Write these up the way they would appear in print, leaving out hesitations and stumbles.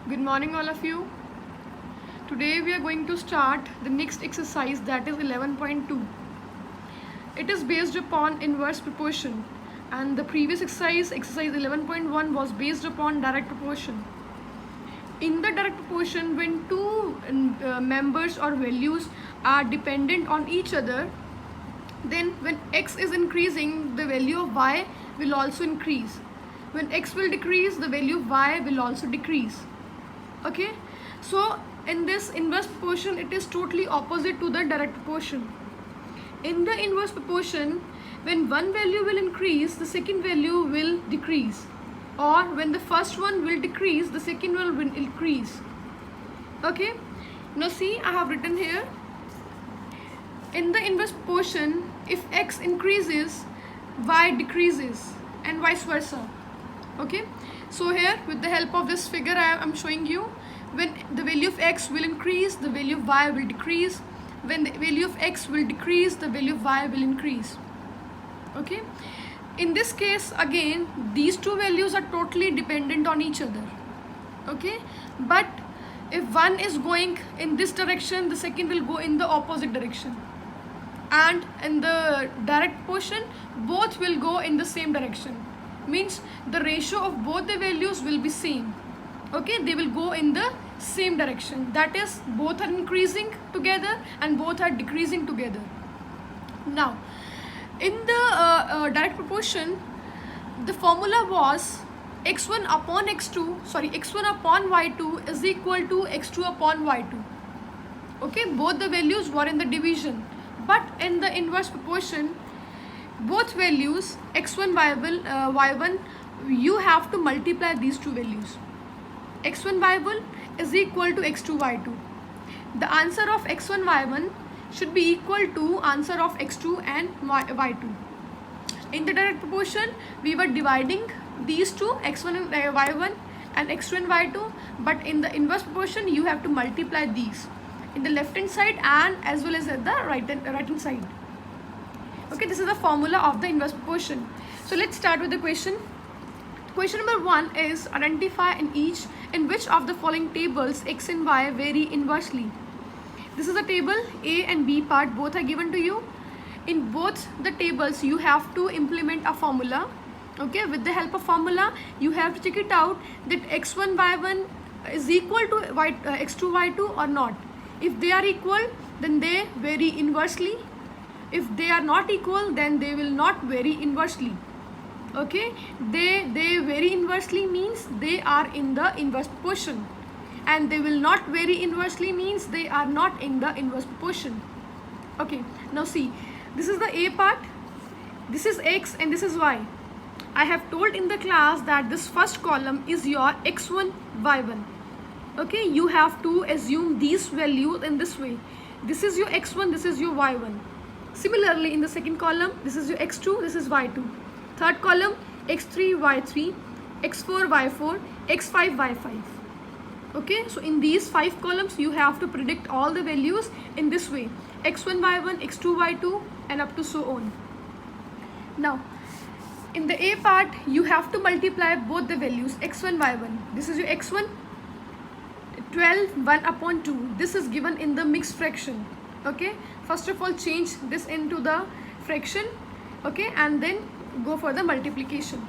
Good morning, all of you. Today we are going to start the next exercise, that is 11.2. It is based upon inverse proportion, and the previous exercise 11.1, was based upon direct proportion. In the direct proportion, when two members or values are dependent on each other, then when x is increasing, the value of y will also increase. When x will decrease, the value of y will also decrease. Okay, so in this inverse proportion, it is totally opposite to the direct proportion. In the inverse proportion, when one value will increase, the second value will decrease, or when the first one will decrease, the second one will increase. Okay, now see, I have written here, in the inverse proportion, if x increases, y decreases, and vice versa. Okay, so here with the help of this figure I am showing you, when the value of x will increase, the value of y will decrease. When the value of x will decrease, the value of y will increase. Okay, in this case again, these two values are totally dependent on each other. Okay, but if one is going in this direction, the second will go in the opposite direction, and in the direct proportion, both will go in the same direction. Means the ratio of both the values will be same. Okay, they will go in the same direction, that is, both are increasing together and both are decreasing together. Now in the direct proportion, the formula was x1 upon y2 is equal to x2 upon y2. Okay, both the values were in the division, but in the inverse proportion, both values x1 y1, you have to multiply these two values. x1 y1 is equal to x2 y2. The answer of x1 y1 should be equal to answer of x2 and y2. In the direct proportion, we were dividing these two, x1 and y1 and x2 and y2, but in the inverse proportion, you have to multiply these in the left hand side and as well as at the right hand side. Okay, this is the formula of the inverse proportion. So let's start with the question. Question number 1 is, identify in which of the following tables x and y vary inversely. This is a table, A and B part, both are given to you. In both the tables, you have to implement a formula. Okay, with the help of formula, you have to check it out that x1 y1 is equal to x2 y2 or not. If they are equal, then they vary inversely. If they are not equal, then they will not vary inversely. Okay, they vary inversely means they are in the inverse proportion, and they will not vary inversely means they are not in the inverse proportion. Okay, now see, this is the A part, this is x and this is y. I have told in the class that this first column is your x1 y1. Okay, you have to assume these values in this way. This is your x1, this is your y1. Similarly, in the second column, this is your x2, this is y2. Third column, x3, y3, x4, y4, x5, y5. Okay, so in these 5 columns, you have to predict all the values in this way: x1, y1, x2, y2, and up to so on. Now, in the A part, you have to multiply both the values x1, y1. This is your x1, 12, 1 upon 2. This is given in the mixed fraction. Okay, first of all, change this into the fraction. Okay, and then go for the multiplication.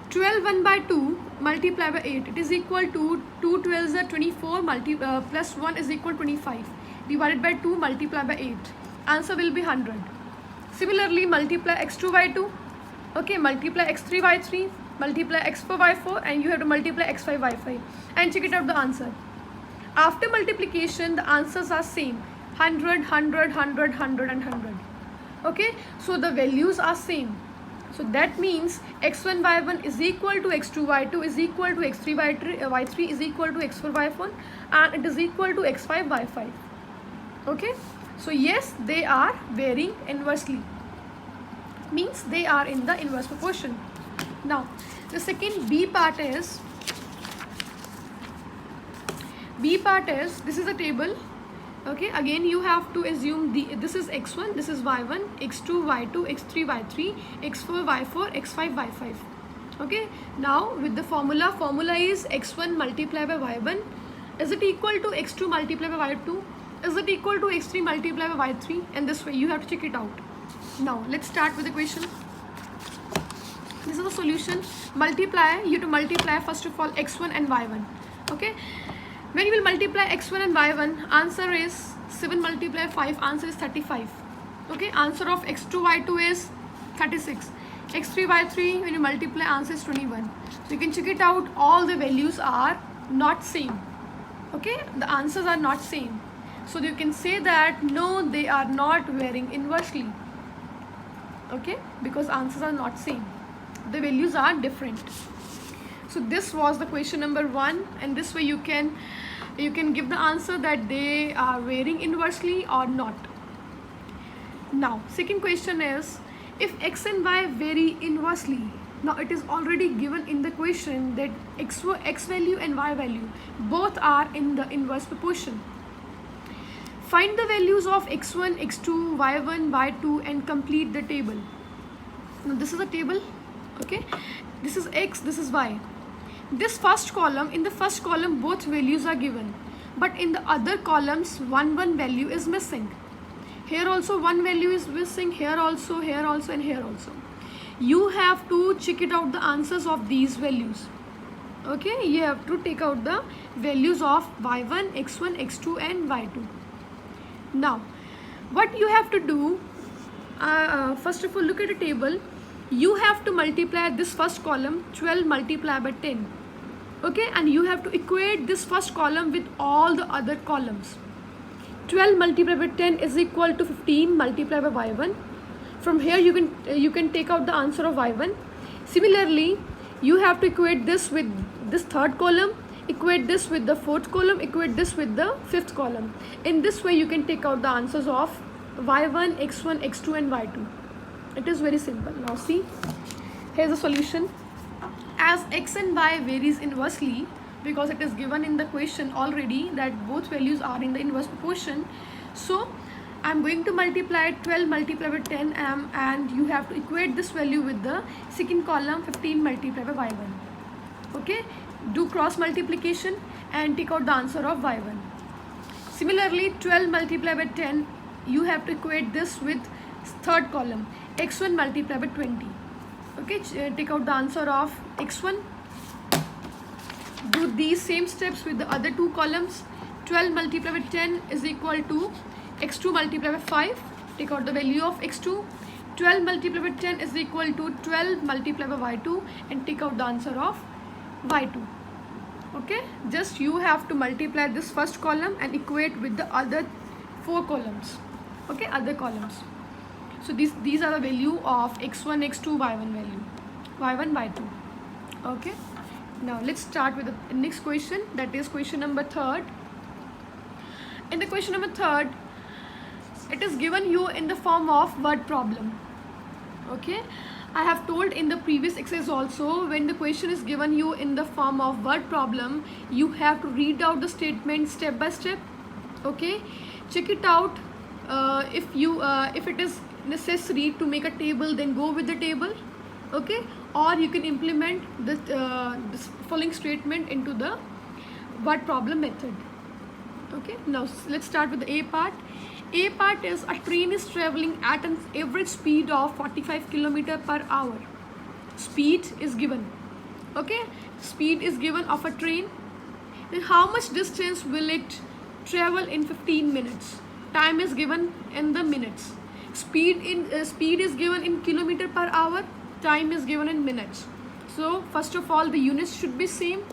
12 1 by 2 multiply by 8, it is equal to 2 12s are 24 plus 1 is equal to 25 divided by 2 multiply by 8. Answer will be 100. Similarly, multiply x2 y2. Okay, multiply x3 y3, multiply x4 y4, and you have to multiply x5 y5 and check it out the answer. After multiplication, the answers are same: 100, 100, 100, 100 and 100. Okay, so the values are same. So that means x1 y1 is equal to x2 y2 is equal to x3 y3 is equal to x4 y4, and it is equal to x5 y5. Okay, so yes, they are varying inversely, means they are in the inverse proportion. Now the second B part is, this is a table. Okay, again you have to assume this is x1, this is y1, x2 y2, x3 y3, x4 y4, x5 y5. Okay, now with the formula is x1 multiplied by y1, is it equal to x2 multiplied by y2, is it equal to x3 multiplied by y3, and this way you have to check it out. Now let's start with the question. This is the solution. Multiply, you have to multiply first of all x1 and y1. Okay, when you will multiply x1 and y1, answer is 7 multiplied 5, answer is 35. Okay, answer of x2 y2 is 36. x3 y3, when you multiply, answer is 21. So you can check it out, all the values are not same. Okay, the answers are not same, so you can say that no, they are not varying inversely. Okay, because answers are not same, the values are different. So this was the question number 1, and this way you can give the answer that they are varying inversely or not. Now second question is, if x and y vary inversely, now it is already given in the question that x value and y value both are in the inverse proportion. Find the values of x1, x2, y1, y2 and complete the table. Now this is a table. Okay, this is x, this is y. This first column, in the first column both values are given, but in the other columns one value is missing. Here also one value is missing, here also, and here also. You have to check it out, the answers of these values. Okay, you have to take out the values of y1, x1, x2 and y2. Now what you have to do, first of all look at the table. You have to multiply this first column 12 multiplied by 10. Okay, and you have to equate this first column with all the other columns. 12 multiplied by 10 is equal to 15 multiplied by y1. From here you can take out the answer of y1. Similarly, you have to equate this with this third column, equate this with the fourth column, equate this with the fifth column. In this way you can take out the answers of y1, x1, x2 and y2. It is very simple. Now see, here's the solution. As x and y varies inversely, because it is given in the question already that both values are in the inverse proportion, so I'm going to multiply 12 multiplied by 10 and you have to equate this value with the second column 15 multiplied by y1. Okay, do cross multiplication and take out the answer of y1. Similarly, 12 multiplied by 10, you have to equate this with third column x1 multiplied by 20. Okay, take out the answer of x1. Do these same steps with the other two columns. 12 multiplied by 10 is equal to x2 multiplied by 5. Take out the value of x2. 12 multiplied by 10 is equal to 12 multiplied by y2 and take out the answer of y2. Okay, just you have to multiply this first column and equate with the other four columns. Okay, other columns. So these are the value of x1, x2, y1 value, y1, y2. Okay, now let's start with the next question, that is question number 3rd. In the question number 3rd, it is given you in the form of word problem. Okay, I have told in the previous exercise also, when the question is given you in the form of word problem, you have to read out the statement step by step. Okay, check it out. If it is necessary to make a table, then go with the table. Okay, or you can implement this following statement into the word problem method. Okay, now let's start with the A part. A part is, a train is traveling at an average speed of 45 km per hour. Speed is given. Okay, speed is given of a train. Then how much distance will it travel in 15 minutes? Time is given in the minutes. Speed is given in kilometer per hour. Time is given in minutes. So first of all, the units should be same.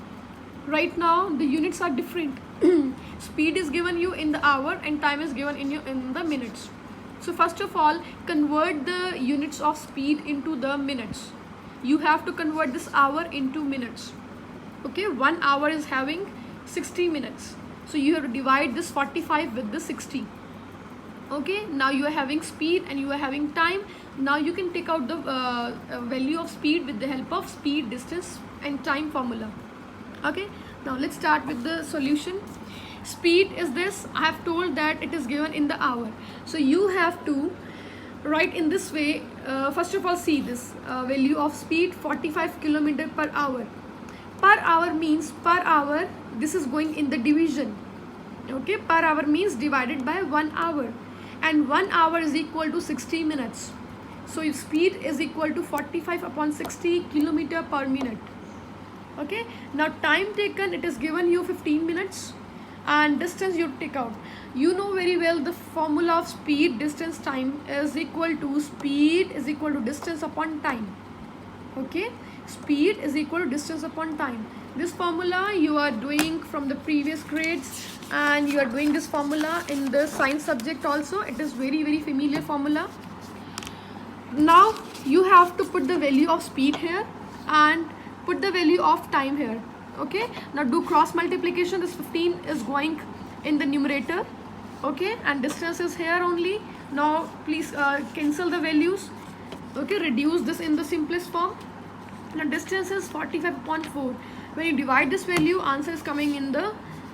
Right now the units are different. Speed is given you in the hour and time is given in the minutes. So first of all, convert the units of speed into the minutes. You have to convert this hour into minutes. Okay, 1 hour is having 60 minutes. So you have to divide this 45 with the 60. Okay, now you are having speed and you are having time. Now you can take out the value of speed with the help of speed, distance and time formula. Okay, now let's start with the solution. Speed is this, I have told that it is given in the hour. So you have to write in this way, first of all, see this value of speed 45 kilometer per hour. Per hour means per hour, this is going in the division. Okay, per hour means divided by 1 hour, and 1 hour is equal to 60 minutes. So if speed is equal to 45 upon 60 kilometer per minute. Okay, now time taken, it is given you 15 minutes, and distance you take out. You know very well the formula of speed, distance, time is equal to speed is equal to distance upon time. Okay, speed is equal to distance upon time. This formula you are doing from the previous grades, and you are doing this formula in the science subject also. It is very familiar formula. Now you have to put the value of speed here and put the value of time here. Okay, now do cross multiplication. This 15 is going in the numerator. Okay, and distance is here only. Now please cancel the values. Okay, reduce this in the simplest form. Now distance is 45 upon 4. When you divide this value, answer is coming in the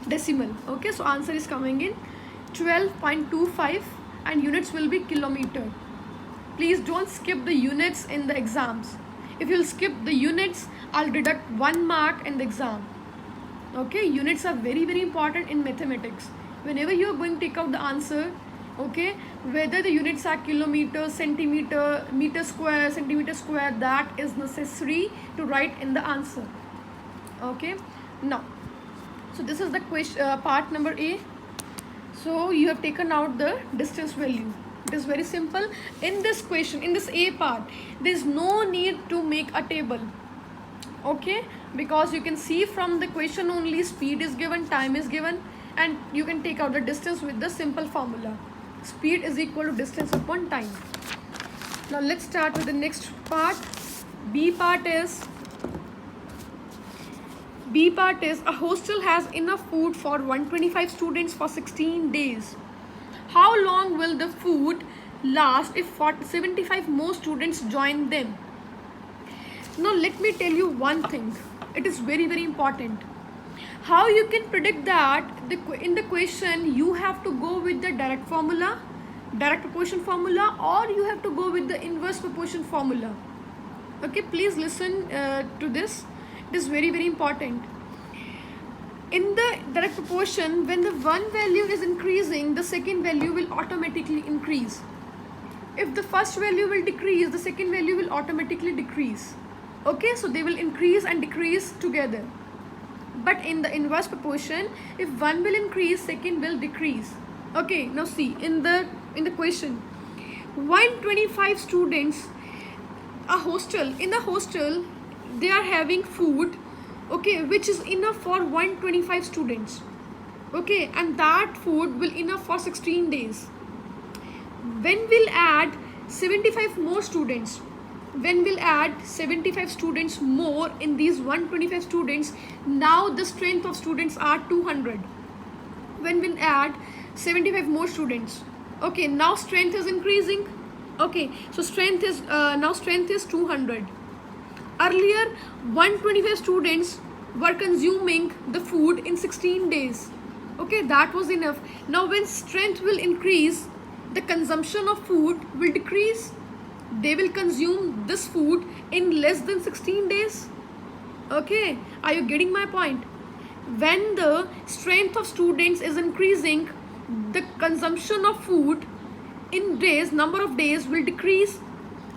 decimal. Okay, so answer is coming in 12.25, and units will be kilometer. Please don't skip the units in the exams. If you'll skip the units, I'll deduct 1 mark in the exam. Okay, units are very important in mathematics. Whenever you are going to take out the answer, okay, whether the units are kilometer, centimeter, meter square, centimeter square, that is necessary to write in the answer. Okay, now, so this is the question, part number A. So you have taken out the distance value. It is very simple. In this question, in this A part, there is no need to make a table. Okay, because you can see from the question only speed is given, time is given, and you can take out the distance with the simple formula. Speed is equal to distance upon time. Now let's start with the next part. B part is a hostel has enough food for 125 students for 16 days. How long will the food last if 75 more students join them? Now let me tell you one thing. It is very important. How you can predict that? In the question you have to go with the direct formula, direct proportion formula, or you have to go with the inverse proportion formula. Okay, please listen to this. It is very important. In the direct proportion, when the one value is increasing, the second value will automatically increase. If the first value will decrease, the second value will automatically decrease. Okay, so they will increase and decrease together. But in the inverse proportion, if one will increase, second will decrease. Okay, now see in the question, 125 students, in the hostel they are having food, okay, which is enough for 125 students. Okay, and that food will enough for 16 days. When we'll add 75 more students, when we'll add 75 students more in these 125 students, now the strength of students are 200. When we'll add 75 more students, okay, now strength is increasing. Okay, so strength is now strength is 200. Earlier 125 students were consuming the food in 16 days. Okay, that was enough. Now when strength will increase, the consumption of food will decrease. They will consume this food in less than 16 days. Okay, are you getting my point? When the strength of students is increasing, the consumption of food in days, number of days will decrease.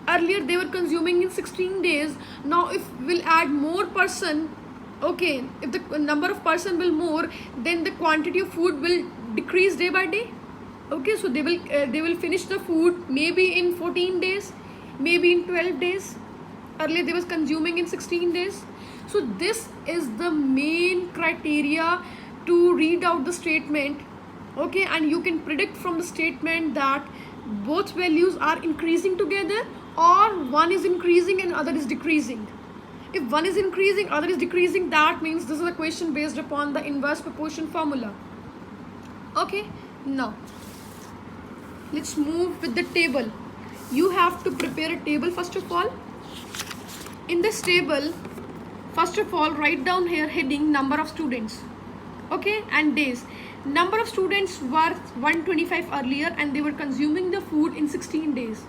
Earlier they were consuming in 16 days. Now if we'll add more person, okay, if the number of person will more, then the quantity of food will decrease day by day. Okay, so they will finish the food maybe in 14 days, maybe in 12 days. Earlier they was consuming in 16 days. So this is the main criteria to read out the statement. Okay, and you can predict from the statement that both values are increasing together, or one is increasing and other is decreasing. If one is increasing, other is decreasing, that means this is a question based upon the inverse proportion formula. Okay, now let's move with the table. You have to prepare a table first of all. In this table, first of all, write down here heading number of students, okay, and days. Number of students were 125 earlier and they were consuming the food in 16 days.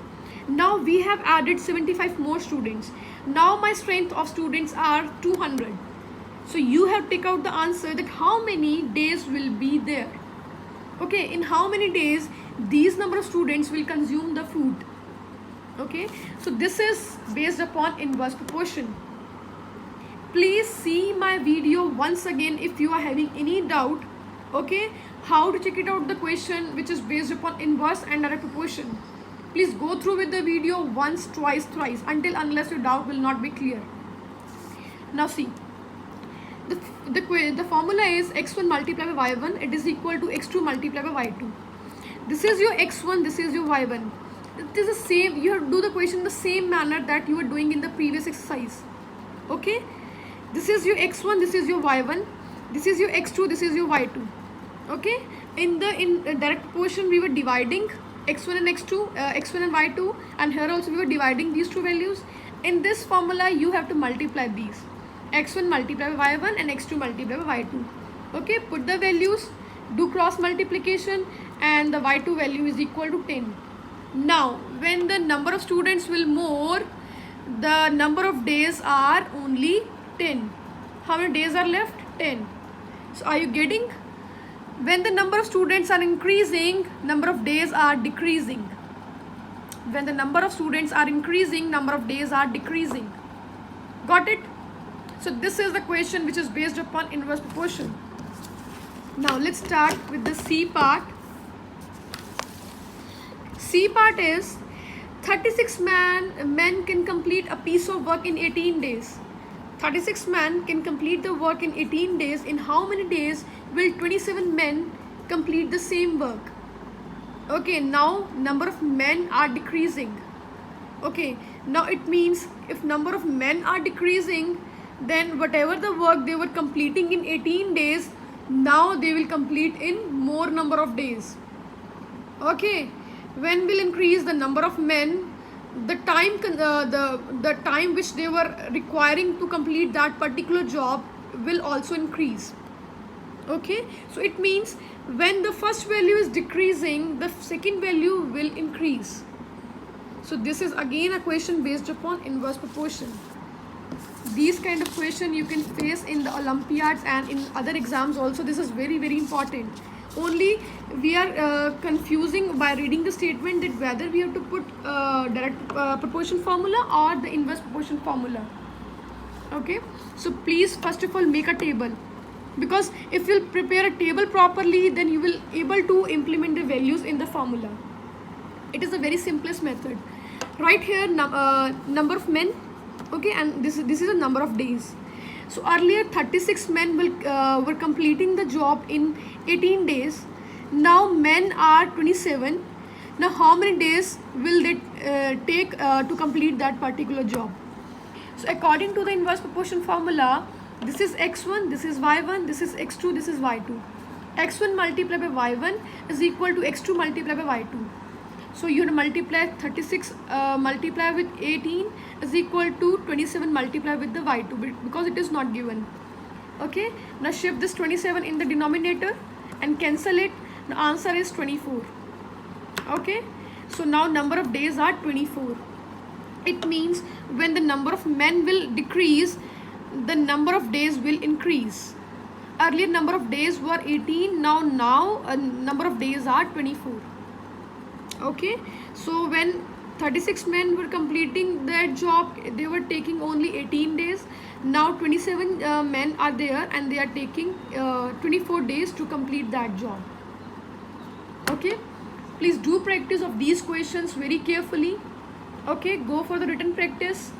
Now we have added 75 more students. Now my strength of students are 200. So you have to take out the answer that how many days will be there. Okay, in how many days these number of students will consume the food. Okay, so this is based upon inverse proportion. Please see my video once again if you are having any doubt. Okay, how to check it out the question which is based upon inverse and direct proportion. Please go through with the video once, twice, thrice unless your doubt will not be clear. Now see, the formula is x1 multiplied by y1, it is equal to x2 multiplied by y2. This is your x1, this is your y1. It is the same, you have to do the question the same manner that you were doing in the previous exercise. Okay, this is your x1, this is your y1, this is your x2, this is your y2. Okay, in direct proportion we were dividing x1 and x2, x1 and y2, and here also we were dividing these two values. In this formula you have to multiply these, x1 multiplied by y1 and x2 multiplied by y2. Okay, put the values, do cross multiplication, and the y2 value is equal to 10. Now when the number of students will more, the number of days are only 10. How many days are left? 10. So are you getting? When the number of students are increasing, number of days are decreasing. When the number of students are increasing, number of days are decreasing. Got it? So this is the question which is based upon inverse proportion. Now let's start with the C part. C part is 36 men can complete a piece of work in 18 days. 36 men can complete the work in 18 days. In how many days will 27 men complete the same work? Okay, now number of men are decreasing. Okay, now it means if number of men are decreasing, then whatever the work they were completing in 18 days, now they will complete in more number of days. Okay, when will increase the number of men, the time which they were requiring to complete that particular job will also increase. Okay, so it means when the first value is decreasing, the second value will increase. So this is again a question based upon inverse proportion. These kind of question you can face in the Olympiads and in other exams also. This is very, very important. Only we are confusing by reading the statement that whether we have to put direct proportion formula or the inverse proportion formula. Okay, so please first of all make a table, because if you prepare a table properly, then you will able to implement the values in the formula. It is the very simplest method. Right here number of men. Okay, and this is a number of days. So earlier 36 men were completing the job in 18 days. Now men are 27. Now how many days will they take to complete that particular job? So according to the inverse proportion formula, this is x1, this is y1, this is x2, this is y2. x1 multiplied by y1 is equal to x2 multiplied by y2. So you have to multiply 36 multiply with 18 is equal to 27 multiply with the y2, because it is not given. Okay, now shift this 27 in the denominator and cancel it. The answer is 24. Okay, so now number of days are 24. It means when the number of men will decrease, the number of days will increase. Earlier number of days were 18, now number of days are 24. Okay, so when 36 men were completing their job, they were taking only 18 days. Now 27 men are there and they are taking 24 days to complete that job. Okay, please do practice of these questions very carefully. Okay, go for the written practice,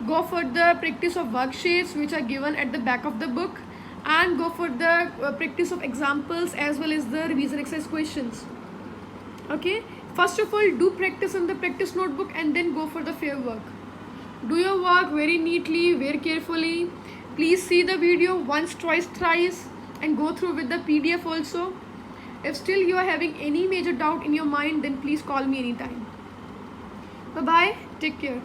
go for the practice of worksheets which are given at the back of the book, and go for the practice of examples as well as the revision exercise questions. Okay, first of all do practice in the practice notebook and then go for the fair work. Do your work very neatly, very carefully. Please see the video once, twice, thrice, and go through with the PDF also. If still you are having any major doubt in your mind, then please call me anytime. Bye bye, take care.